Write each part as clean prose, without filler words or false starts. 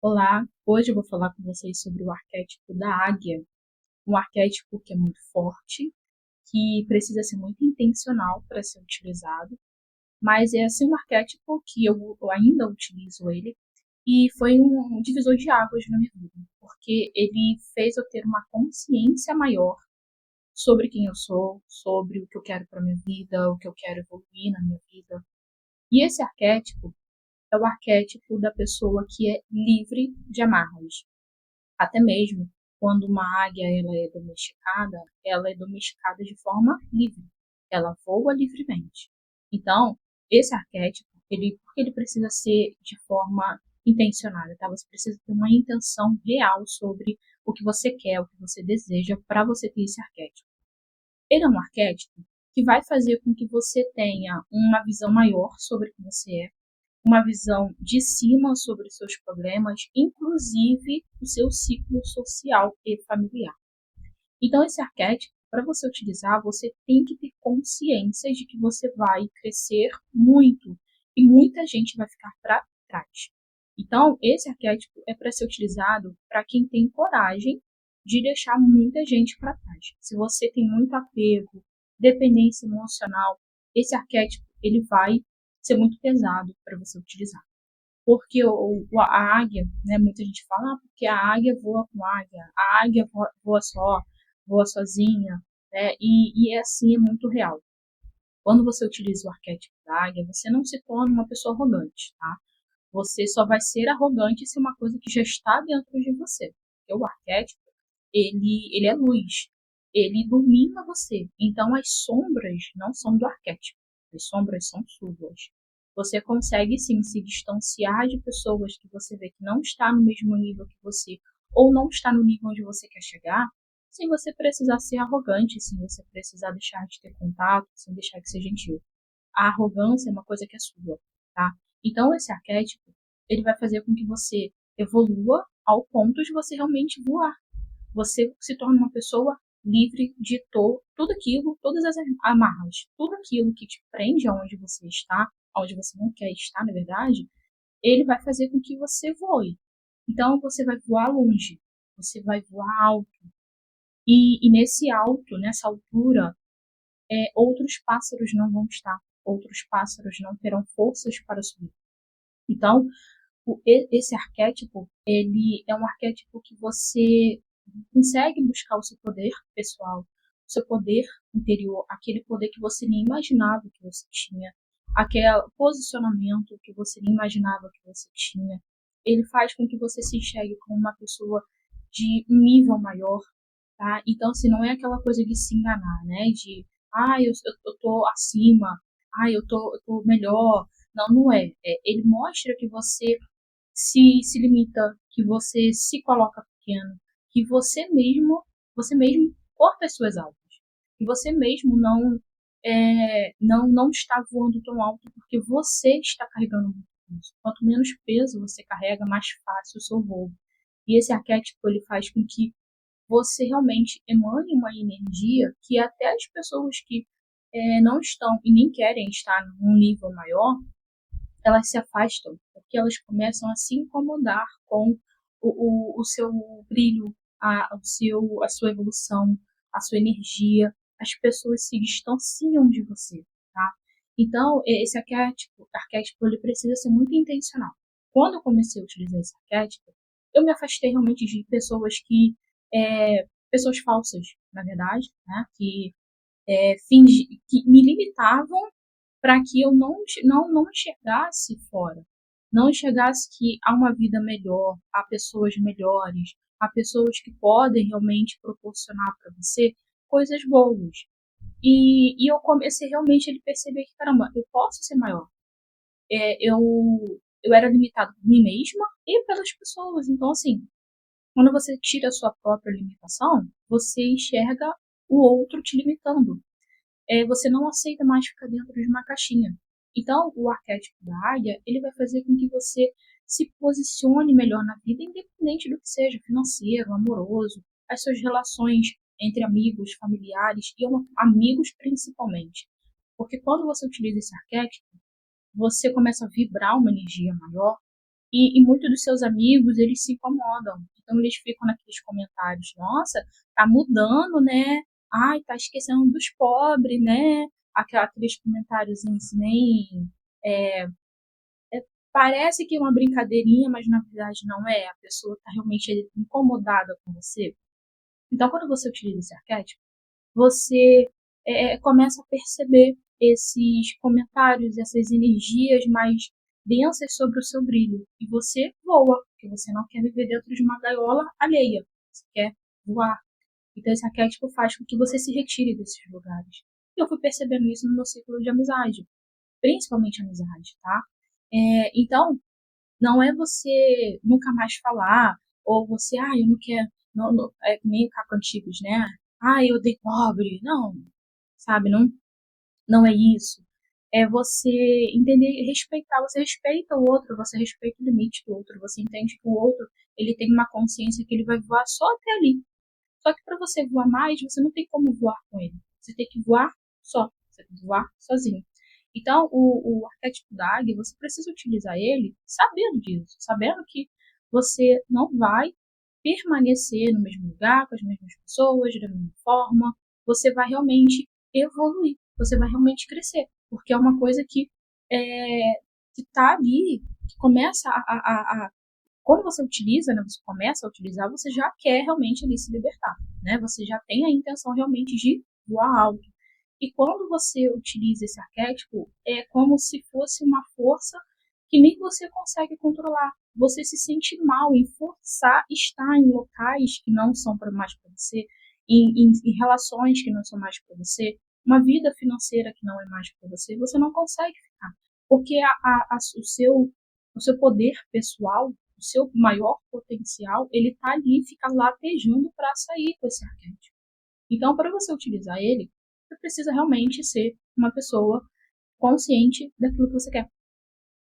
Olá, hoje eu vou falar com vocês sobre o arquétipo da águia, um arquétipo que é muito forte, que precisa ser muito intencional para ser utilizado, mas é assim um arquétipo que eu ainda utilizo ele e foi um divisor de águas na minha vida, porque ele fez eu ter uma consciência maior sobre quem eu sou, sobre o que eu quero para minha vida, o que eu quero evoluir na minha vida. E esse arquétipo é o arquétipo da pessoa que é livre de amarras. Até mesmo quando uma águia ela é domesticada de forma livre. Ela voa livremente. Então, esse arquétipo, porque ele precisa ser de forma intencionada, tá? Você precisa ter uma intenção real sobre o que você quer, o que você deseja para você ter esse arquétipo. Ele é um arquétipo que vai fazer com que você tenha uma visão maior sobre quem você é, uma visão de cima sobre os seus problemas, inclusive o seu ciclo social e familiar. Então, esse arquétipo, para você utilizar, você tem que ter consciência de que você vai crescer muito e muita gente vai ficar para trás. Então, esse arquétipo é para ser utilizado para quem tem coragem de deixar muita gente para trás. Se você tem muito apego, dependência emocional, esse arquétipo ele vai ser muito pesado para você utilizar. Porque a águia, né, muita gente fala, porque a águia voa com águia, a águia voa só, voa sozinha, né, e assim é muito real. Quando você utiliza o arquétipo da águia, você não se torna uma pessoa arrogante, tá? Você só vai ser arrogante se é uma coisa que já está dentro de você. Porque o arquétipo, ele é luz, ele ilumina você. Então as sombras não são do arquétipo, as sombras são suas. Você consegue sim se distanciar de pessoas que você vê que não está no mesmo nível que você ou não está no nível onde você quer chegar, sem você precisar ser arrogante, sem você precisar deixar de ter contato, sem deixar de ser gentil. A arrogância é uma coisa que é sua, tá? Então esse arquétipo, ele vai fazer com que você evolua ao ponto de você realmente voar. Você se torna uma pessoa livre de tudo aquilo, todas as amarras, tudo aquilo que te prende aonde você está, aonde você não quer estar, na verdade, ele vai fazer com que você voe. Então você vai voar longe, você vai voar alto. E nesse alto, nessa altura, outros pássaros não vão estar, outros pássaros não terão forças para subir. Então, esse arquétipo, ele é um arquétipo que você consegue buscar o seu poder pessoal, o seu poder interior, aquele poder que você nem imaginava que você tinha, aquele posicionamento que você nem imaginava que você tinha. Ele faz com que você se enxergue como uma pessoa de um nível maior, tá? Então, se não é aquela coisa de se enganar, né? De, eu tô acima, eu tô melhor. Não, não é. Ele mostra que você se limita, que você se coloca pequeno, que você mesmo corta as suas asas, que você mesmo não está voando tão alto porque você está carregando muito peso. Quanto menos peso você carrega, mais fácil o seu voo. E esse arquétipo ele faz com que você realmente emane uma energia que até as pessoas que não estão e nem querem estar num nível maior, elas se afastam, porque elas começam a se incomodar com o seu brilho, a sua evolução, a sua energia. As pessoas se distanciam de você, tá? Então, esse arquétipo ele precisa ser muito intencional. Quando eu comecei a utilizar esse arquétipo, eu me afastei realmente de pessoas falsas, na verdade, né? Que me limitavam para que eu não enxergasse fora, não enxergasse que há uma vida melhor, há pessoas melhores, há pessoas que podem realmente proporcionar para você coisas boas. E eu comecei realmente a perceber que, caramba, eu posso ser maior. Eu era limitado por mim mesma e pelas pessoas. Então, assim, quando você tira a sua própria limitação, você enxerga o outro te limitando. Você não aceita mais ficar dentro de uma caixinha. Então, o arquétipo da águia, ele vai fazer com que você se posicione melhor na vida, independente do que seja, financeiro, amoroso, as suas relações entre amigos, familiares e amigos principalmente. Porque quando você utiliza esse arquétipo, você começa a vibrar uma energia maior E muitos dos seus amigos, eles se incomodam. Então, eles ficam naqueles comentários, nossa, tá mudando, né? Ai, tá esquecendo dos pobres, né? Aqueles comentários nem... é, parece que é uma brincadeirinha, mas na verdade não é. A pessoa está realmente incomodada com você. Então, quando você utiliza esse arquétipo, você começa a perceber esses comentários, essas energias mais densas sobre o seu brilho. E você voa, porque você não quer viver dentro de uma gaiola alheia. Você quer voar. Então, esse arquétipo faz com que você se retire desses lugares. E eu fui percebendo isso no meu ciclo de amizade, principalmente amizade, tá? Então, não é você nunca mais falar, ou você, eu não quero, é meio caco antigos, né? Eu odeio pobre. Não, sabe? Não, não é isso. É você entender, respeitar. Você respeita o outro, você respeita o limite do outro, você entende que o outro ele tem uma consciência que ele vai voar só até ali. Só que para você voar mais, você não tem como voar com ele. Você tem que voar só. Você tem que voar sozinho. Então, o arquétipo da águia, você precisa utilizar ele sabendo disso, sabendo que você não vai permanecer no mesmo lugar, com as mesmas pessoas, da mesma forma. Você vai realmente evoluir, você vai realmente crescer, porque é uma coisa que está ali, que começa quando você utiliza, né, você começa a utilizar, você já quer realmente ali se libertar, né? Você já tem a intenção realmente de voar alto. E quando você utiliza esse arquétipo, é como se fosse uma força que nem você consegue controlar. Você se sente mal em forçar estar em locais que não são mais para você, em relações que não são mais para você, uma vida financeira que não é mais para você. Você não consegue ficar, porque o seu poder pessoal, o seu maior potencial, ele está ali, fica latejando para sair com esse arquétipo. Então, para você utilizar ele, você precisa realmente ser uma pessoa consciente daquilo que você quer.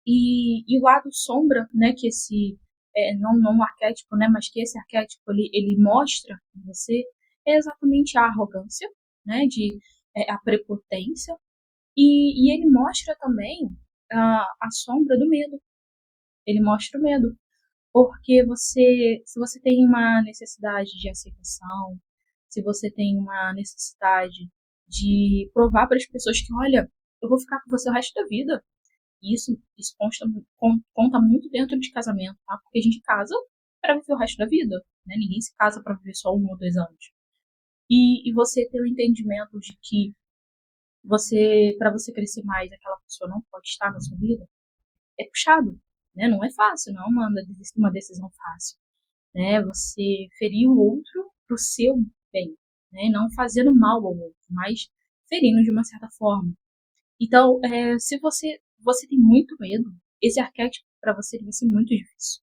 E o lado sombra, né, que esse, não um arquétipo, né, mas que esse arquétipo ele mostra em você, é exatamente a arrogância, né, a prepotência, e ele mostra também a sombra do medo. Ele mostra o medo. Porque se você tem uma necessidade de aceitação, se você tem uma necessidade de provar para as pessoas que, olha, eu vou ficar com você o resto da vida. Isso conta muito dentro de casamento, tá? Porque a gente casa para viver o resto da vida, né? Ninguém se casa para viver só 1 ou 2 anos. E você ter o entendimento de que para você crescer mais, aquela pessoa não pode estar na sua vida, é puxado, né? Não é fácil, não é uma decisão fácil, né? Você ferir o outro pro seu bem, né? Não fazendo mal ao outro, mas ferindo de uma certa forma. Então, se você tem muito medo, esse arquétipo para você vai ser muito difícil.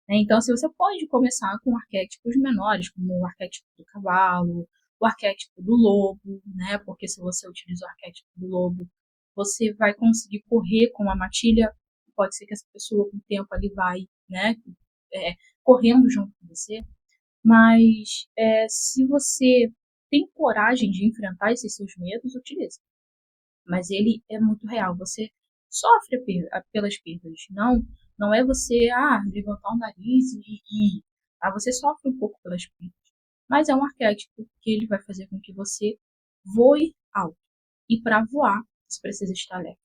Né? Então, se você pode começar com arquétipos menores, como o arquétipo do cavalo, o arquétipo do lobo, né? Porque se você utiliza o arquétipo do lobo, você vai conseguir correr com a matilha. Pode ser que essa pessoa, com o tempo, ali vai, né? É, correndo junto com você. Mas se você tem coragem de enfrentar esses seus medos, utilize. Mas ele é muito real. Você sofre pelas perdas. Não é você levantar o nariz e ir. Você sofre um pouco pelas perdas. Mas é um arquétipo que ele vai fazer com que você voe alto. E para voar, você precisa estar leve.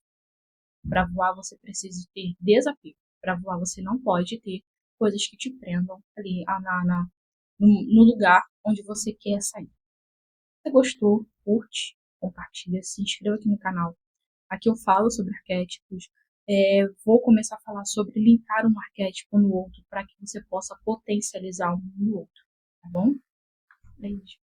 Para voar, você precisa ter desapego. Para voar, você não pode ter coisas que te prendam ali no lugar onde você quer sair. Se você gostou, curte, compartilha, se inscreva aqui no canal. Aqui eu falo sobre arquétipos. Vou começar a falar sobre linkar um arquétipo no outro para que você possa potencializar um no outro, tá bom? Beijo.